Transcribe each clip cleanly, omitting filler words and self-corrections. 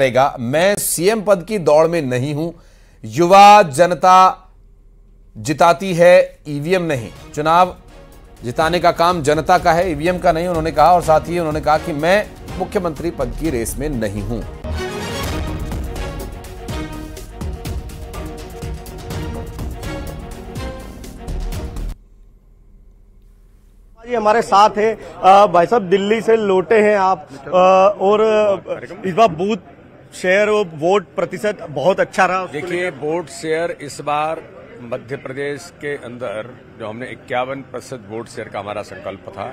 पड़ेगा। मैं सीएम पद की दौड़ में नहीं हूं। युवा जनता जिताती है, ईवीएम नहीं। चुनाव जिताने का काम जनता का है, ईवीएम का नहीं, उन्होंने कहा। और साथ ही उन्होंने कहा कि मैं मुख्यमंत्री पद की रेस में नहीं हूं। जी हमारे साथ है भाई साहब, दिल्ली से लौटे हैं आप और इस बार बूथ शेयर और वोट प्रतिशत बहुत अच्छा रहा। देखिए, वोट शेयर इस बार मध्य प्रदेश के अंदर जो हमने 51% वोट शेयर का हमारा संकल्प था,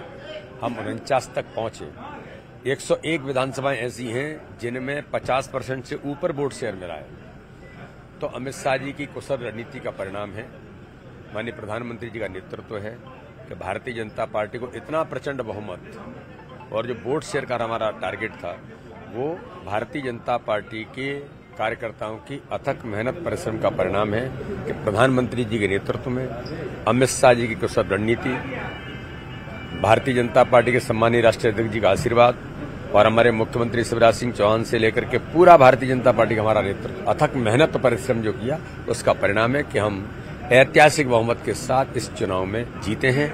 हम 49 तक पहुंचे। 101 विधानसभाएं ऐसी हैं जिनमें 50% से ऊपर वोट शेयर मिला है। तो अमित शाह जी की कुशल रणनीति का परिणाम है, माननीय प्रधानमंत्री जी का नेतृत्व है कि भारतीय जनता पार्टी को इतना प्रचंड बहुमत और जो वोट शेयर का हमारा टारगेट था, वो भारतीय जनता पार्टी के कार्यकर्ताओं की अथक मेहनत परिश्रम का परिणाम है कि प्रधानमंत्री जी के नेतृत्व में, अमित शाह जी की कुशल रणनीति, भारतीय जनता पार्टी के सम्मानीय राष्ट्रीय अध्यक्ष जी का आशीर्वाद और हमारे मुख्यमंत्री शिवराज सिंह चौहान से लेकर के पूरा भारतीय जनता पार्टी का हमारा नेतृत्व अथक मेहनत परिश्रम जो किया, उसका परिणाम है कि हम ऐतिहासिक बहुमत के साथ इस चुनाव में जीते हैं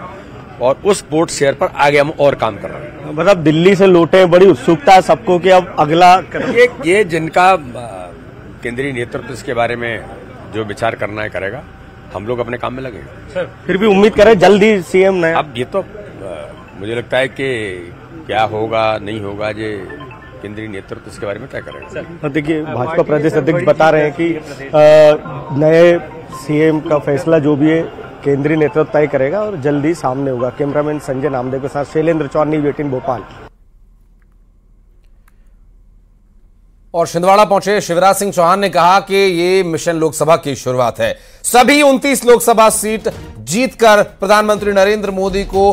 और उस वोट शेयर पर आगे हम और काम कर रहे हैं। मतलब दिल्ली से लौटे, बड़ी उत्सुकता है सबको कि अब अगला ये जिनका केंद्रीय नेतृत्व इसके बारे में जो विचार करना है करेगा, हम लोग अपने काम में लगेंगे। सर फिर भी उम्मीद करें जल्दी सीएम नया। अब ये तो मुझे लगता है कि क्या होगा नहीं होगा, ये केंद्रीय नेतृत्व इसके बारे में तय करेगा। देखिए, भाजपा प्रदेश अध्यक्ष बता रहे हैं कि नए सीएम का फैसला जो भी है केंद्रीय नेतृत्व तय करेगा और जल्दी सामने होगा। कैमरामैन संजय नामदेव के साथ शैलेंद्र चौहान, न्यूज़ 18 भोपाल। और छिंदवाड़ा पहुंचे शिवराज सिंह चौहान ने कहा कि ये मिशन लोकसभा की शुरुआत है। सभी 29 लोकसभा सीट जीतकर प्रधानमंत्री नरेंद्र मोदी को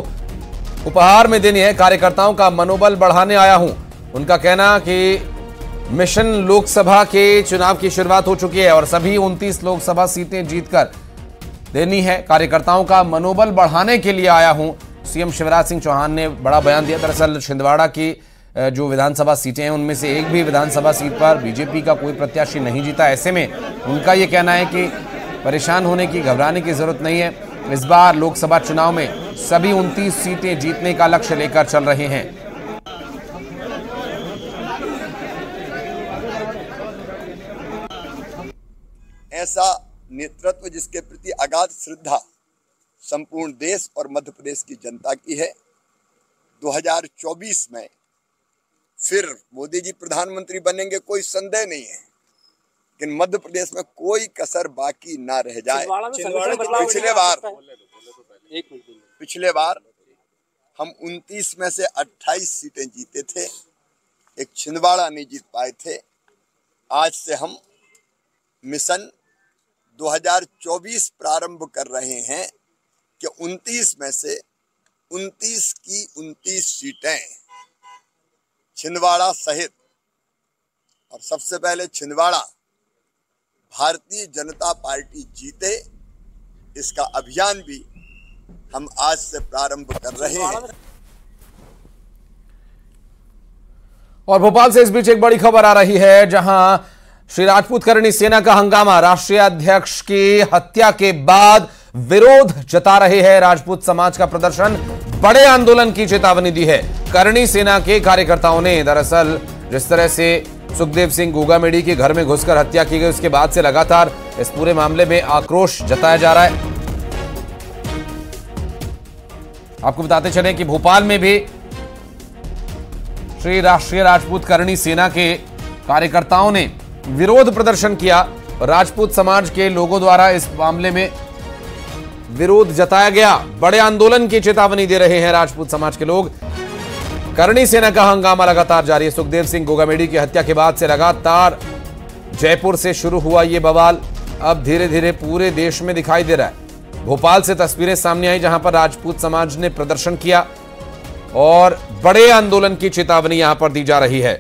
उपहार में देनी है। कार्यकर्ताओं का मनोबल बढ़ाने आया हूं। उनका कहना कि मिशन लोकसभा के चुनाव की शुरुआत हो चुकी है और सभी 29 लोकसभा सीटें जीतकर देनी है। कार्यकर्ताओं का मनोबल बढ़ाने के लिए आया हूं, सीएम शिवराज सिंह चौहान ने बड़ा बयान दिया। दरअसल छिंदवाड़ा की जो विधानसभा सीटें हैं उनमें से एक भी विधानसभा सीट पर बीजेपी का कोई प्रत्याशी नहीं जीता। ऐसे में उनका यह कहना है कि परेशान होने की, घबराने की जरूरत नहीं है। इस बार लोकसभा चुनाव में सभी 29 सीटें जीतने का लक्ष्य लेकर चल रहे हैं। ऐसा नेतृत्व जिसके प्रति अगाध श्रद्धा संपूर्ण देश और मध्य प्रदेश की जनता की है। 2024 में फिर मोदी जी प्रधानमंत्री बनेंगे, कोई संदेह नहीं है, लेकिन मध्य प्रदेश में कोई कसर बाकी ना रह जाए। पिछले बार हम 29 में से 28 सीटें जीते थे, एक छिंदवाड़ा नहीं जीत पाए थे। आज से हम मिशन 2024 प्रारंभ कर रहे हैं कि 29 में से 29 की 29 सीटें छिंदवाड़ा सहित, और सबसे पहले छिंदवाड़ा भारतीय जनता पार्टी जीते, इसका अभियान भी हम आज से प्रारंभ कर रहे हैं। और भोपाल से इस बीच एक बड़ी खबर आ रही है, जहां श्री राजपूत करणी सेना का हंगामा। राष्ट्रीय अध्यक्ष की हत्या के बाद विरोध जता रहे हैं। राजपूत समाज का प्रदर्शन, बड़े आंदोलन की चेतावनी दी है करणी सेना के कार्यकर्ताओं ने। दरअसल जिस तरह से सुखदेव सिंह गोगामेडी के घर में घुसकर हत्या की गई, उसके बाद से लगातार इस पूरे मामले में आक्रोश जताया जा रहा है। आपको बताते चलें कि भोपाल में भी श्री राष्ट्रीय राजपूत करणी सेना के कार्यकर्ताओं ने विरोध प्रदर्शन किया। राजपूत समाज के लोगों द्वारा इस मामले में विरोध जताया गया। बड़े आंदोलन की चेतावनी दे रहे हैं राजपूत समाज के लोग। करणी सेना का हंगामा लगातार जारी है। सुखदेव सिंह गोगामेडी की हत्या के बाद से लगातार जयपुर से शुरू हुआ ये बवाल अब धीरे धीरे पूरे देश में दिखाई दे रहा है। भोपाल से तस्वीरें सामने आई जहां पर राजपूत समाज ने प्रदर्शन किया और बड़े आंदोलन की चेतावनी यहां पर दी जा रही है।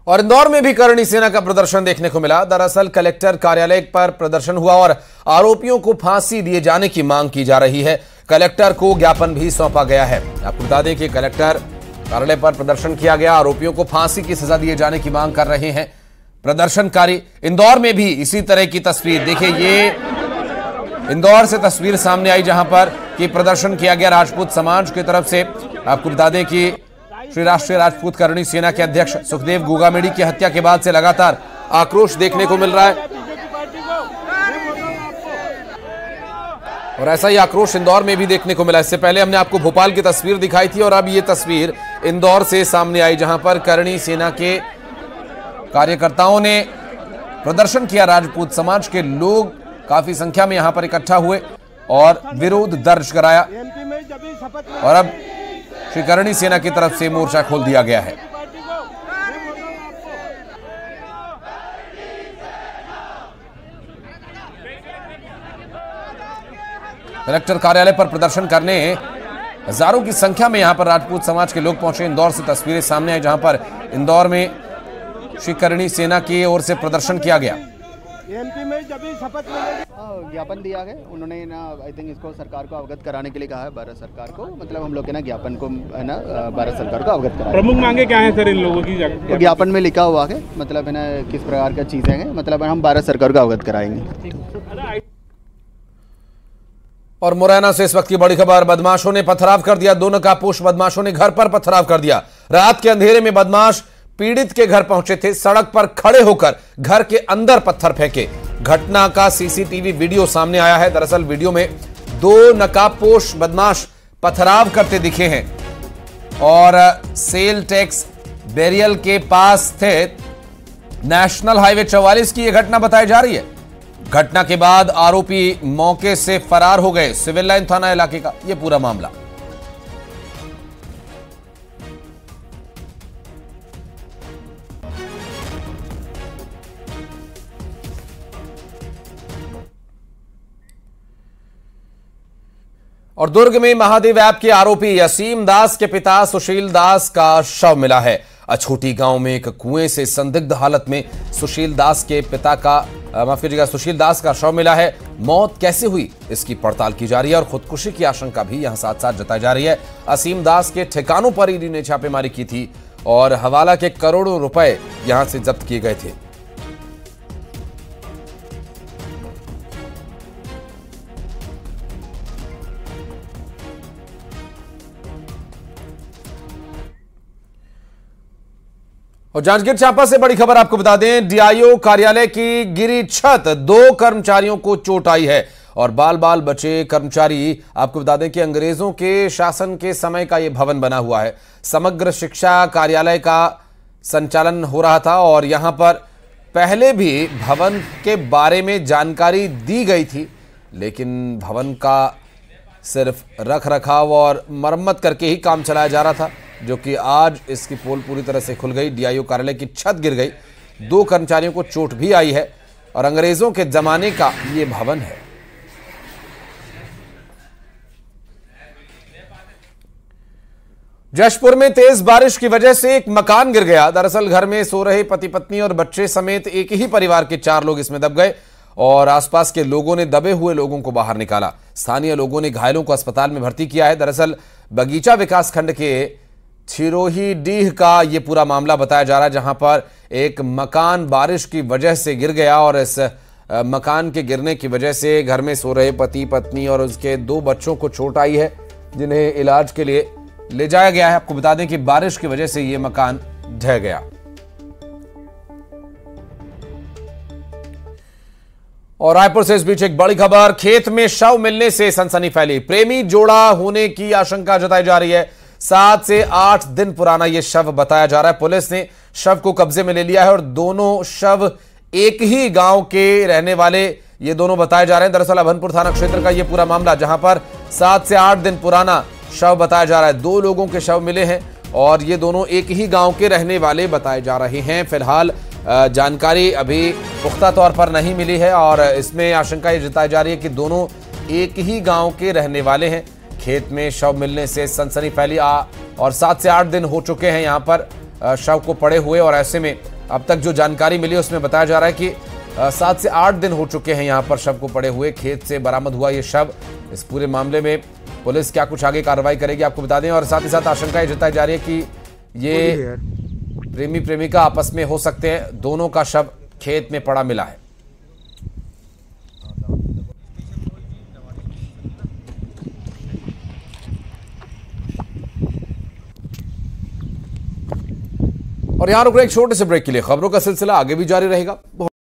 और इंदौर में भी करणी सेना का प्रदर्शन देखने को मिला। दरअसल कलेक्टर कार्यालय पर प्रदर्शन हुआ और आरोपियों को फांसी दिए जाने की मांग की जा रही है। कलेक्टर को ज्ञापन भी सौंपा गया है। आपको बता दें कि कलेक्टर कार्यालय पर प्रदर्शन किया गया, आरोपियों को फांसी की सजा दिए जाने की मांग कर रहे हैं प्रदर्शनकारी। इंदौर में भी इसी तरह की तस्वीर देखिए, ये इंदौर से तस्वीर सामने आई जहां पर कि प्रदर्शन किया गया राजपूत समाज की तरफ से। आपको बता दें कि श्री राष्ट्रीय राजपूत करणी सेना के अध्यक्ष सुखदेव गोगामेडी की हत्या के बाद से लगातार आक्रोश देखने को मिल रहा है और ऐसा ही आक्रोश इंदौर में भी देखने को मिला। इससे पहले हमने आपको भोपाल की तस्वीर दिखाई थी और अब ये तस्वीर इंदौर से सामने आई जहां पर करणी सेना के कार्यकर्ताओं ने प्रदर्शन किया। राजपूत समाज के लोग काफी संख्या में यहां पर इकट्ठा हुए और विरोध दर्ज कराया और अब श्री करणी सेना की तरफ से मोर्चा खोल दिया गया है। कलेक्टर कार्यालय पर प्रदर्शन करने हजारों की संख्या में यहां पर राजपूत समाज के लोग पहुंचे। इंदौर से तस्वीरें सामने आई जहां पर इंदौर में श्री करणी सेना की ओर से प्रदर्शन किया गया। एमपी में जब भी शपथ ज्ञापन दिया है, उन्होंने ना आई थिंक इसको सरकार को अवगत कराने के लिए कहा है। भारत सरकार को मतलब हम लोग के ना ज्ञापन को है ना भारत सरकार को अवगत करा। प्रमुख मांगे क्या है सर इन लोगों की? ज्ञापन में लिखा हुआ है मतलब है ना किस प्रकार का चीजें हैं, मतलब हम भारत सरकार को अवगत कराएंगे। और मुरैना से इस वक्त की बड़ी खबर, बदमाशों ने पथराव कर दिया। दोनों नकाबपोश बदमाशों ने घर पर पथराव कर दिया। रात के अंधेरे में बदमाश पीड़ित के घर पहुंचे थे, सड़क पर खड़े होकर घर के अंदर पत्थर फेंके। घटना का सीसीटीवी वीडियो सामने आया है। दरअसल वीडियो में दो नकाबपोश बदमाश पथराव करते दिखे हैं और सेल टैक्स बैरियल के पास स्थित नेशनल हाईवे 44 की यह घटना बताई जा रही है। घटना के बाद आरोपी मौके से फरार हो गए। सिविल लाइन थाना इलाके का यह पूरा मामला। और दुर्ग में महादेव ऐप के आरोपी असीम दास के पिता सुशील दास का शव मिला है। अछूटी गांव में एक कुएं से संदिग्ध हालत में सुशील दास के पिता का सुशील दास का शव मिला है। मौत कैसे हुई इसकी पड़ताल की जा रही है और खुदकुशी की आशंका भी यहां साथ साथ जताई जा रही है। असीम दास के ठिकानों पर ईडी ने छापेमारी की थी और हवाला के करोड़ों रुपए यहां से जब्त किए गए थे। और जांजगीर चांपा से बड़ी खबर आपको बता दें, डीआईओ कार्यालय की गिरी छत, 2 कर्मचारियों को चोट आई है और बाल बाल बचे कर्मचारी। आपको बता दें कि अंग्रेजों के शासन के समय का यह भवन बना हुआ है। समग्र शिक्षा कार्यालय का संचालन हो रहा था और यहां पर पहले भी भवन के बारे में जानकारी दी गई थी, लेकिन भवन का सिर्फ रख रखाव और मरम्मत करके ही काम चलाया जा रहा था, जो कि आज इसकी पोल पूरी तरह से खुल गई। डीआईओ कार्यालय की छत गिर गई, 2 कर्मचारियों को चोट भी आई है और अंग्रेजों के जमाने का ये भवन है। जशपुर में तेज बारिश की वजह से एक मकान गिर गया। दरअसल घर में सो रहे पति पत्नी और बच्चे समेत एक ही परिवार के 4 लोग इसमें दब गए और आसपास के लोगों ने दबे हुए लोगों को बाहर निकाला। स्थानीय लोगों ने घायलों को अस्पताल में भर्ती किया है। दरअसल बगीचा विकासखंड के छिरोही डीह का यह पूरा मामला बताया जा रहा है, जहां पर एक मकान बारिश की वजह से गिर गया और इस मकान के गिरने की वजह से घर में सो रहे पति पत्नी और उसके 2 बच्चों को चोट आई है, जिन्हें इलाज के लिए ले जाया गया है। आपको बता दें कि बारिश की वजह से यह मकान ढह गया। और रायपुर से इस बीच एक बड़ी खबर, खेत में शव मिलने से सनसनी फैली। प्रेमी जोड़ा होने की आशंका जताई जा रही है। 7 से 8 दिन पुराना यह शव बताया जा रहा है। पुलिस ने शव को कब्जे में ले लिया है और दोनों शव एक ही गांव के रहने वाले ये दोनों बताए जा रहे हैं। दरअसल अभनपुर थाना क्षेत्र का यह पूरा मामला, जहां पर 7 से 8 दिन पुराना शव बताया जा रहा है। 2 लोगों के शव मिले हैं और ये दोनों एक ही गांव के रहने वाले बताए जा रहे हैं। फिलहाल जानकारी अभी पुख्ता तौर पर नहीं मिली है और इसमें आशंका ये जताई जा रही है कि दोनों एक ही गांव के रहने वाले हैं। खेत में शव मिलने से सनसनी फैली और 7 से 8 दिन हो चुके हैं यहां पर शव को पड़े हुए और ऐसे में अब तक जो जानकारी मिली उसमें बताया जा रहा है कि 7 से 8 दिन हो चुके हैं यहां पर शव को पड़े हुए। खेत से बरामद हुआ ये शव। इस पूरे मामले में पुलिस क्या कुछ आगे कार्रवाई करेगी आपको बता दें। और साथ ही साथ आशंकाएं जताई जा रही है कि ये प्रेमी प्रेमिका आपस में हो सकते हैं। दोनों का शव खेत में पड़ा मिला है। और यहां रुक रहे एक छोटे से ब्रेक के लिए। खबरों का सिलसिला आगे भी जारी रहेगा।